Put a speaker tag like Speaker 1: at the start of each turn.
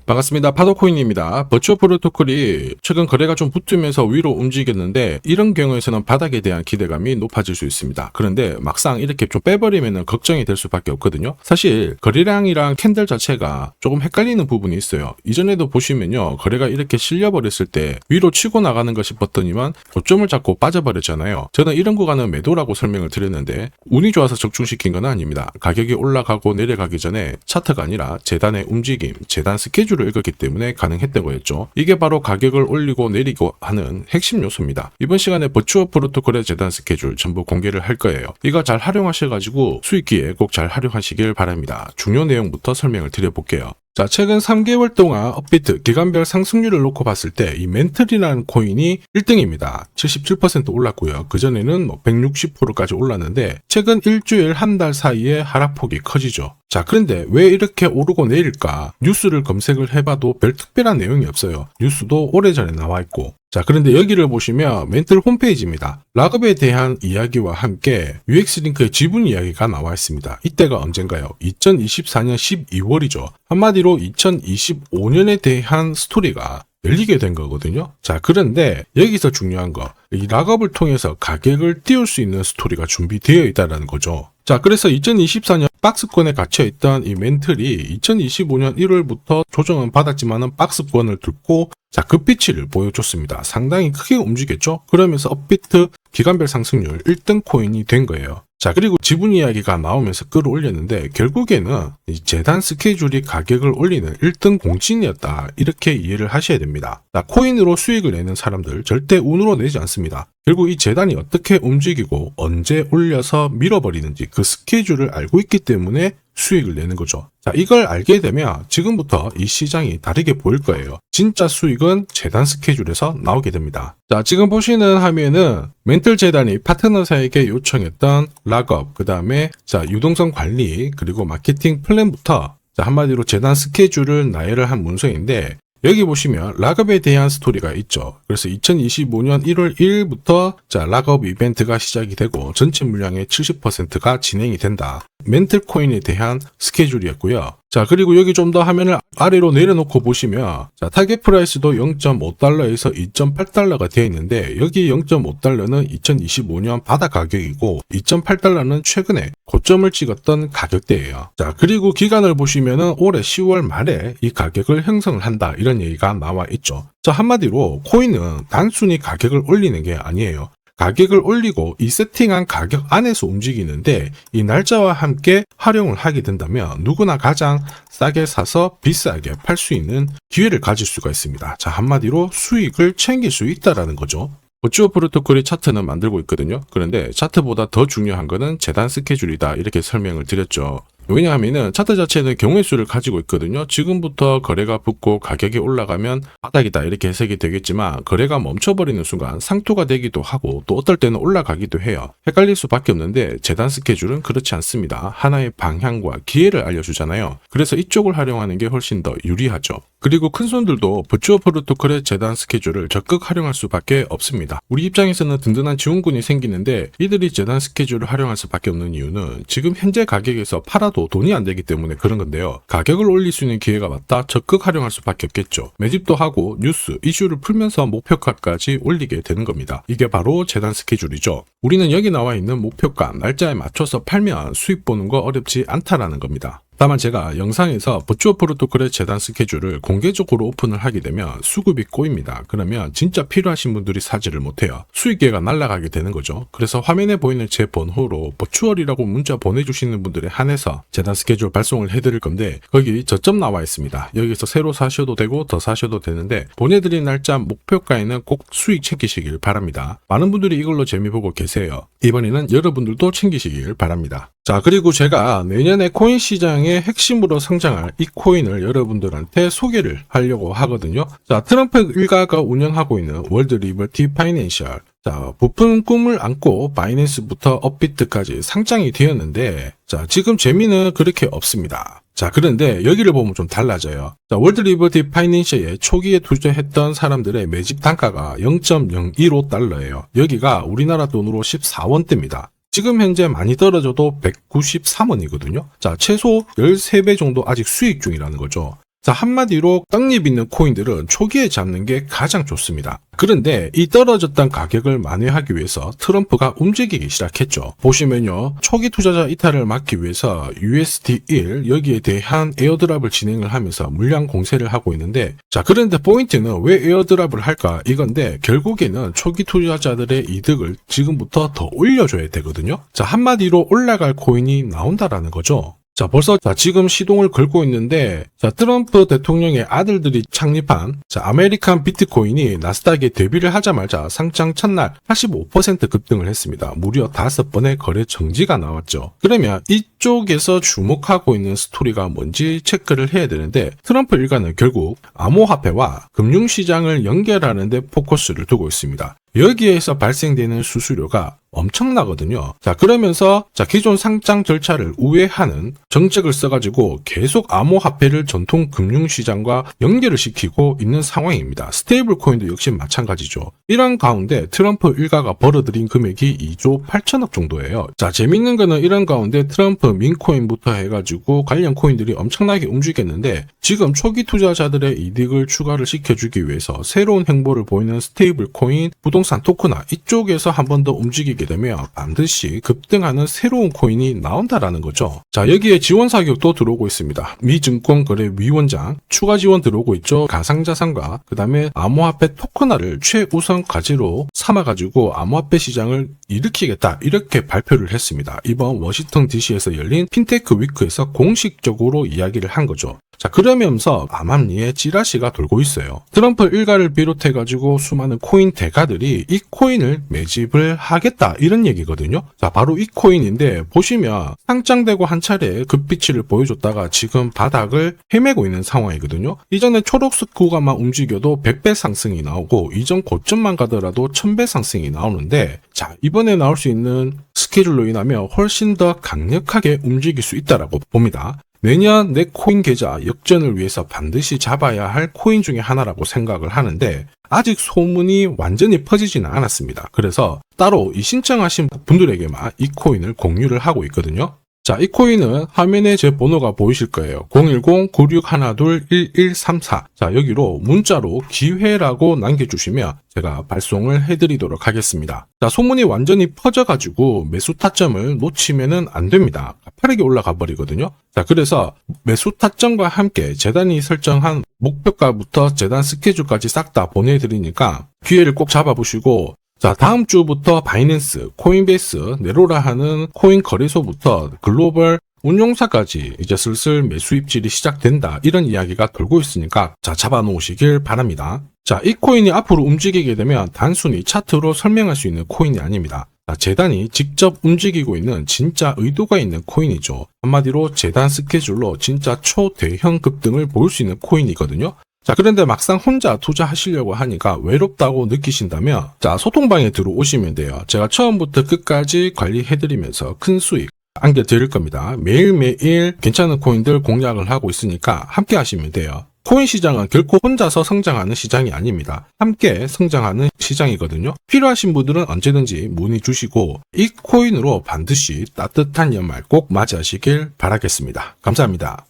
Speaker 1: 반갑습니다. 파도코인입니다. 버추어 프로토콜이 최근 거래가 좀 붙으면서 위로 움직였는데 이런 경우에서는 바닥에 대한 기대감이 높아질 수 있습니다. 그런데 막상 이렇게 좀 빼버리면 걱정이 될 수밖에 없거든요. 사실 거래량이랑 캔들 자체가 조금 헷갈리는 부분이 있어요. 이전에도 보시면요. 거래가 이렇게 실려버렸을 때 위로 치고 나가는 것 싶었더니만 고점을 잡고 빠져버렸잖아요. 저는 이런 구간은 매도라고 설명을 드렸는데 운이 좋아서 적중시킨 건 아닙니다. 가격이 올라가고 내려가기 전에 차트가 아니라 재단의 움직임, 재단 스케줄을 읽었기 때문에 가능했던 거였죠. 이게 바로 가격을 올리고 내리고 하는 핵심 요소입니다. 이번 시간에 버추어 프로토콜의 재단 스케줄 전부 공개를 할 거예요. 이거 잘 활용하셔가지고 수익기에 꼭 잘 활용하시길 바랍니다. 중요 내용부터 설명을 드려볼게요. 자, 최근 3개월 동안 업비트 기간별 상승률을 놓고 봤을 때 이 멘틀이라는 코인이 1등입니다. 77% 올랐고요. 그전에는 160%까지 올랐는데 최근 일주일 한 달 사이에 하락폭이 커지죠. 자, 그런데 왜 이렇게 오르고 내릴까? 뉴스를 검색을 해봐도 별 특별한 내용이 없어요. 뉴스도 오래전에 나와 있고. 자, 그런데 여기를 보시면 멘틀 홈페이지입니다. 락업에 대한 이야기와 함께 UX링크의 지분 이야기가 나와 있습니다. 이때가 언젠가요? 2024년 12월이죠. 한마디로 2025년에 대한 스토리가 열리게 된 거거든요. 자, 그런데 여기서 중요한 거, 이 락업을 통해서 가격을 띄울 수 있는 스토리가 준비되어 있다는 거죠. 자, 그래서 2024년 박스권에 갇혀있던 이 멘틀이 2025년 1월부터 조정은 받았지만은 박스권을 뚫고 자, 급비치를 보여줬습니다. 상당히 크게 움직였죠? 그러면서 업비트 기간별 상승률 1등 코인이 된 거예요. 자, 그리고 지분 이야기가 나오면서 끌어올렸는데 결국에는 이 재단 스케줄이 가격을 올리는 1등 공신이었다. 이렇게 이해를 하셔야 됩니다. 자, 코인으로 수익을 내는 사람들 절대 운으로 내지 않습니다. 결국 이 재단이 어떻게 움직이고 언제 올려서 밀어버리는지 그 스케줄을 알고 있기 때문에 수익을 내는 거죠. 자, 이걸 알게 되면 지금부터 이 시장이 다르게 보일 거예요. 진짜 수익은 재단 스케줄에서 나오게 됩니다. 자, 지금 보시는 화면은 멘틀 재단이 파트너사에게 요청했던 락업, 그 다음에 자, 유동성 관리, 그리고 마케팅 플랜부터 자, 한마디로 재단 스케줄을 나열을 한 문서인데 여기 보시면 락업에 대한 스토리가 있죠. 그래서 2025년 1월 1일부터 자, 락업 이벤트가 시작이 되고 전체 물량의 70%가 진행이 된다. 멘틀 코인에 대한 스케줄이었고요. 자, 그리고 여기 좀 더 화면을 아래로 내려놓고 보시면 자, 타겟 프라이스도 0.5달러에서 2.8달러가 되어 있는데 여기 0.5달러는 2025년 바닥 가격이고 2.8달러는 최근에 고점을 찍었던 가격대예요. 자, 그리고 기간을 보시면은 올해 10월 말에 이 가격을 형성을 한다. 이런 얘기가 나와 있죠. 자, 한마디로 코인은 단순히 가격을 올리는 게 아니에요. 가격을 올리고 이 세팅한 가격 안에서 움직이는데 이 날짜와 함께 활용을 하게 된다면 누구나 가장 싸게 사서 비싸게 팔 수 있는 기회를 가질 수가 있습니다. 자, 한마디로 수익을 챙길 수 있다라는 거죠. 버추어 프로토콜이 차트는 만들고 있거든요. 그런데 차트보다 더 중요한 거는 재단 스케줄이다. 이렇게 설명을 드렸죠. 왜냐하면 차트 자체는 경우의 수를 가지고 있거든요. 지금부터 거래가 붙고 가격이 올라가면 바닥이다 이렇게 해석이 되겠지만 거래가 멈춰버리는 순간 상투가 되기도 하고 또 어떨 때는 올라가기도 해요. 헷갈릴 수밖에 없는데 재단 스케줄은 그렇지 않습니다. 하나의 방향과 기회를 알려주잖아요. 그래서 이쪽을 활용하는 게 훨씬 더 유리하죠. 그리고 큰손들도 버추어 프로토콜의 재단 스케줄을 적극 활용할 수밖에 없습니다. 우리 입장에서는 든든한 지원군이 생기는데 이들이 재단 스케줄을 활용할 수밖에 없는 이유는 지금 현재 가격에서 팔아도 돈이 안 되기 때문에 그런 건데요. 가격을 올릴 수 있는 기회가 왔다 적극 활용할 수밖에 없겠죠. 매집도 하고 뉴스, 이슈를 풀면서 목표가까지 올리게 되는 겁니다. 이게 바로 재단 스케줄이죠. 우리는 여기 나와 있는 목표가, 날짜에 맞춰서 팔면 수익 보는 거 어렵지 않다라는 겁니다. 다만 제가 영상에서 버추어 프로토콜의 재단 스케줄을 공개적으로 오픈을 하게 되면 수급이 꼬입니다. 그러면 진짜 필요하신 분들이 사지를 못해요. 수익계가 날아가게 되는 거죠. 그래서 화면에 보이는 제 번호로 버추얼이라고 문자 보내주시는 분들에 한해서 재단 스케줄 발송을 해드릴 건데 거기 저점 나와 있습니다. 여기서 새로 사셔도 되고 더 사셔도 되는데 보내드린 날짜 목표가에는 꼭 수익 챙기시길 바랍니다. 많은 분들이 이걸로 재미 보고 계세요. 이번에는 여러분들도 챙기시길 바랍니다. 자, 그리고 제가 내년에 코인 시장의 핵심으로 성장할 이 코인을 여러분들한테 소개를 하려고 하거든요. 자, 트럼프 일가가 운영하고 있는 월드 리버티 파이낸셜. 자, 부푼 꿈을 안고 바이낸스부터 업비트까지 상장이 되었는데 자, 지금 재미는 그렇게 없습니다. 자, 그런데 여기를 보면 좀 달라져요. 자, 월드 리버티 파이낸셜에 초기에 투자했던 사람들의 매집 단가가 0.015달러예요. 여기가 우리나라 돈으로 14원대입니다. 지금 현재 많이 떨어져도 193원이거든요. 자, 최소 13배 정도 아직 수익 중이라는 거죠. 자, 한마디로 떡잎 있는 코인들은 초기에 잡는 게 가장 좋습니다. 그런데 이 떨어졌던 가격을 만회하기 위해서 트럼프가 움직이기 시작했죠. 보시면요, 초기 투자자 이탈을 막기 위해서 USD1 여기에 대한 에어드랍을 진행을 하면서 물량 공세를 하고 있는데, 자, 그런데 포인트는 왜 에어드랍을 할까 이건데, 결국에는 초기 투자자들의 이득을 지금부터 더 올려줘야 되거든요. 자, 한마디로 올라갈 코인이 나온다라는 거죠. 자, 벌써 지금 시동을 걸고 있는데, 자, 트럼프 대통령의 아들들이 창립한 아메리칸 비트코인이 나스닥에 데뷔를 하자마자 상장 첫날 85% 급등을 했습니다. 무려 5번의 거래 정지가 나왔죠. 그러면 이쪽에서 주목하고 있는 스토리가 뭔지 체크를 해야 되는데, 트럼프 일가는 결국 암호화폐와 금융시장을 연결하는 데 포커스를 두고 있습니다. 여기에서 발생되는 수수료가 엄청나거든요. 자, 그러면서 기존 상장 절차를 우회하는 정책을 써가지고 계속 암호화폐를 전통 금융시장과 연결을 시키고 있는 상황입니다. 스테이블 코인도 역시 마찬가지죠. 이런 가운데 트럼프 일가가 벌어들인 금액이 2조 8천억 정도예요. 자, 재밌는 거는 이런 가운데 트럼프 민코인부터 해가지고 관련 코인들이 엄청나게 움직였는데, 지금 초기 투자자들의 이득을 추가를 시켜주기 위해서 새로운 행보를 보이는 스테이블 코인, 부동산 토크나 이쪽에서 한 번 더 움직이게 되면 반드시 급등하는 새로운 코인이 나온다라는 거죠. 자, 여기에 지원 사격도 들어오고 있습니다. 미 증권거래위원장 추가 지원 들어오고 있죠. 가상자산과 그 다음에 암호화폐 토큰화를 최우선 과제로 삼아가지고 암호화폐 시장을 일으키겠다, 이렇게 발표를 했습니다. 이번 워싱턴 DC에서 열린 핀테크 위크에서 공식적으로 이야기를 한 거죠. 자, 그러면서 암암리에 찌라시가 돌고 있어요. 트럼프 일가를 비롯해가지고 수많은 코인 대가들이 이 코인을 매집을 하겠다, 이런 얘기거든요. 자, 바로 이 코인인데, 보시면 상장되고 한 차례 급비치를 보여줬다가 지금 바닥을 헤매고 있는 상황이거든요. 이전에 초록색 구간만 움직여도 100배 상승이 나오고, 이전 고점만 가더라도 1000배 상승이 나오는데, 자, 이번에 나올 수 있는 스케줄로 인하면 훨씬 더 강력하게 움직일 수 있다라고 봅니다. 내년 내 코인 계좌 역전을 위해서 반드시 잡아야 할 코인 중에 하나라고 생각을 하는데, 아직 소문이 완전히 퍼지지는 않았습니다. 그래서 따로 이 신청하신 분들에게만 이 코인을 공유를 하고 있거든요. 자, 이 코인은 화면에 제 번호가 보이실 거예요. 010-9612-1134. 자, 여기로 문자로 기회라고 남겨주시면 제가 발송을 해드리도록 하겠습니다. 자, 소문이 완전히 퍼져가지고 매수 타점을 놓치면은 안 됩니다. 빠르게 올라가 버리거든요. 자, 그래서 매수 타점과 함께 재단이 설정한 목표가부터 재단 스케줄까지 싹 다 보내드리니까 기회를 꼭 잡아보시고, 자, 다음 주부터 바이낸스, 코인베이스, 네로라 하는 코인 거래소부터 글로벌 운용사까지 이제 슬슬 매수 입질이 시작된다, 이런 이야기가 돌고 있으니까 자, 잡아놓으시길 바랍니다. 자, 이 코인이 앞으로 움직이게 되면 단순히 차트로 설명할 수 있는 코인이 아닙니다. 자, 재단이 직접 움직이고 있는 진짜 의도가 있는 코인이죠. 한마디로 재단 스케줄로 진짜 초대형 급등을 보일 수 있는 코인이거든요. 자, 그런데 막상 혼자 투자하시려고 하니까 외롭다고 느끼신다면, 자, 소통방에 들어오시면 돼요. 제가 처음부터 끝까지 관리해드리면서 큰 수익 안겨드릴 겁니다. 매일매일 괜찮은 코인들 공략을 하고 있으니까 함께 하시면 돼요. 코인 시장은 결코 혼자서 성장하는 시장이 아닙니다. 함께 성장하는 시장이거든요. 필요하신 분들은 언제든지 문의 주시고, 이 코인으로 반드시 따뜻한 연말 꼭 맞이하시길 바라겠습니다. 감사합니다.